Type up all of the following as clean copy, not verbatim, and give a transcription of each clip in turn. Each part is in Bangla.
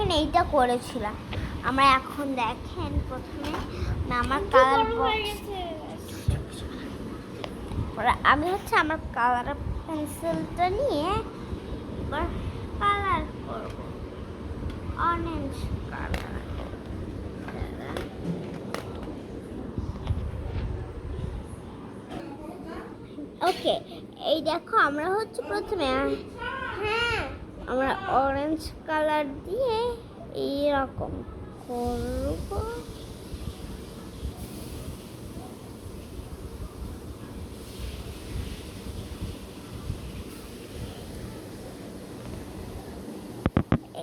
দেখেন এইটা করেছিলাম আমরা। এখন দেখেন প্রথমে আমার কালার বক্স, আমি হচ্ছে আমার কালার পেন্সিলটা নিয়ে এবার কালার করব অরেঞ্জ কালার। ওকে, এই দেখো আমরা হচ্ছে প্রথমে আমরা অরেঞ্জ কালার দিয়ে এইরকম করব।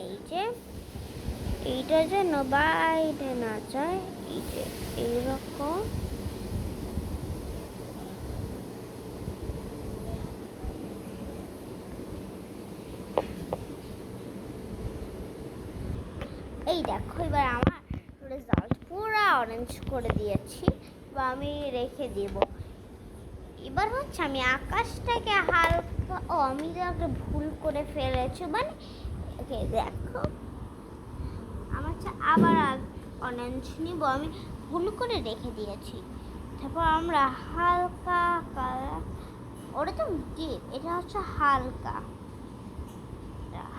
এই যে এইটা যেন বাইরে না যায়, এই যে এইরকম এই দেখো এবার আমার রেজাল্ট পুরো অরেঞ্জ করে দিয়েছি বা আমি রেখে দেব। এবার হচ্ছে আমি আকাশটাকে হালকা আমি যাকে ভুল করে ফেলেছি মানে দেখো আমার আবার অরেঞ্জ নিব, আমি ভুল করে রেখে দিয়েছি। তারপর আমরা হালকা কালার, ওটা তো ডিপ, এটা হচ্ছে হালকা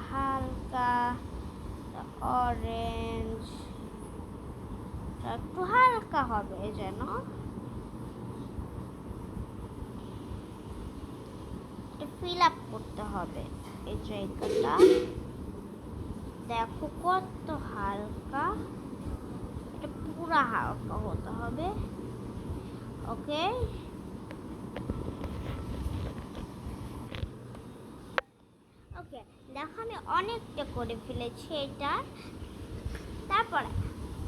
হালকা অরেঞ্জ, একটু হালকা হবে যেন ফিল আপ করতে হবে এই জায়গাটা। দেখো কত হালকা, এটা পুরো হালকা হতে হবে। ওকে, ওকে দেখো আমি অনেকটা করে ফেলেছি এটা। তারপরে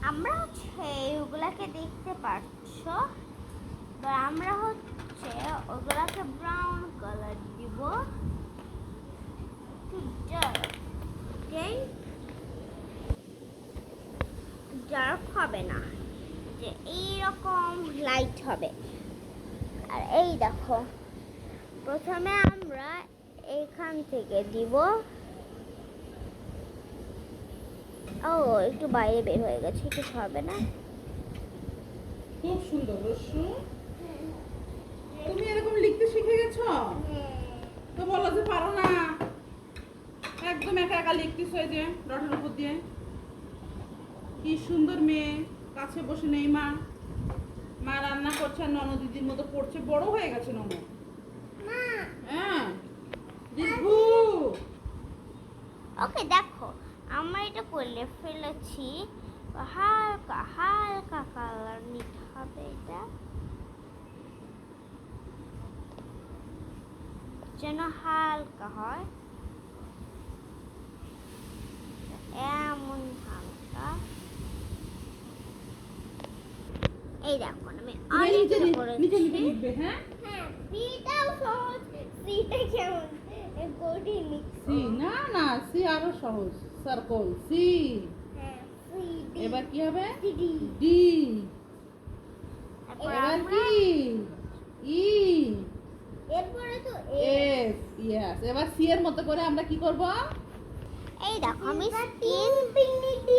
আমরা হচ্ছে ওগুলাকে দেখতে পাচ্ছ, এবার আমরা হচ্ছে ওগুলাকে ব্রাউন কালার দিব। ডার্ক হবে না, যে এইরকম লাইট হবে। আর এই দেখো প্রথমে আমরা এখান থেকে দিব। ও একটু বাইরে বের হয়ে গেছে, কিছু হবে না। খুব সুন্দর রসু, তুমি এরকম লিখতে শিখে গেছো? তো বলো যে পারো না, একদম একা একা লিখতেছো এই যে রটের উপর দিয়ে। কি সুন্দর মেয়ে, কাছে বসে নেই মা, মা রান্না করছে আর ননদিদির মতো পড়ছে, বড় হয়ে গেছে ননদ। হ্যাঁ দিব্যু। ওকে দেখো আমরা এটা করলে ফেলেছি, হালকা হালকা কালার নিতে হবে, এটা যেন হালকা হয়, এমন হালকা। এই দেখো আমি অনেকটা করেছি। হ্যাঁ সিটাও সহজ, সিটা কেমন কঠিন সি না না, সি আরো সহজ, সার্কল সি। এবার কি হবে? ডি। এবার কি? ই। এরপরে তো এফ। ইয়েস, এবার সি এর মতো করে আমরা কি করব? এই দেখো আমি স্কিন করেছি,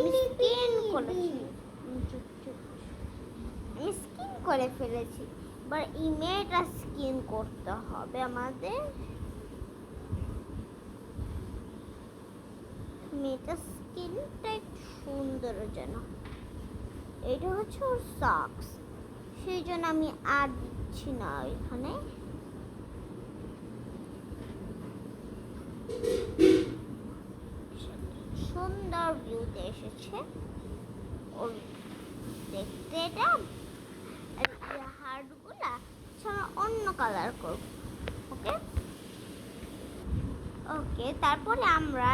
আমি স্কিন করে ফেলেছি। এবার ইমেজটা স্কিন করতে হবে আমাদের। মেয়েটার স্কিনটা একটু সুন্দর যেন, এটা হচ্ছে ওর সক্স, সেই জন্য আমি আর দিচ্ছি না এখানে। সুন্দর ভিউতে এসেছে ওর দেখতে। এটা হার্টগুলা আমরা অন্য কালার করব। ওকে, ওকে তারপরে আমরা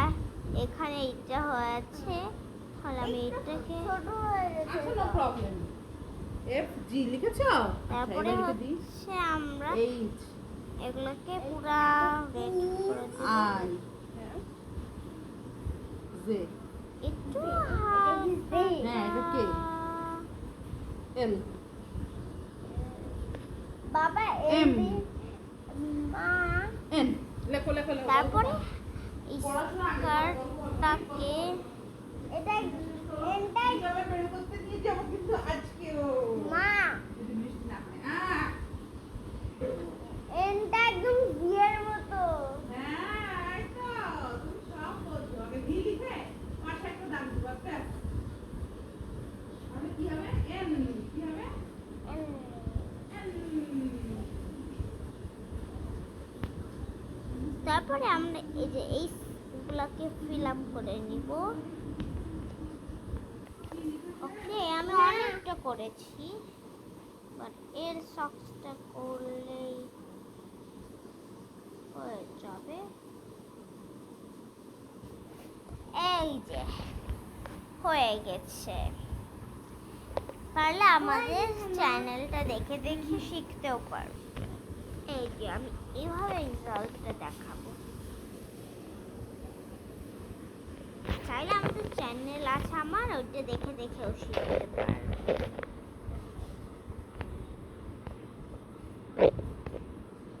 এখানে এটা হয়েছে, তাহলে আমি এটাকে নো প্রবলেম। এফ জি লিখেছো? তারপরে হচ্ছে আমরা এইচ এগুলোকে পুরা রেড করে দেব। আই জে একটু হ্যাঁ, এটা কে? এল বাবা এম মা। এন লেখো লেখো লেখো। তারপরে স্কার্টটাকে তারপরে আমরা এই যে এইগুলাকে ফিল আপ করে নিব। ওকে, আমি অনেকটা করেছি, বাট এর সক্সটা করলেই হয়ে যাবে। এই যে হয়ে গেছে। পারলে আমাদের চ্যানেলটা দেখে দেখে শিখতেও পারবে। এই যে আমি এইভাবে রেজাল্টটা দেখাবো। চাইলে আমাদের চ্যানেল আছে আমার, ওইটা দেখে দেখেও শিখতে পারবে।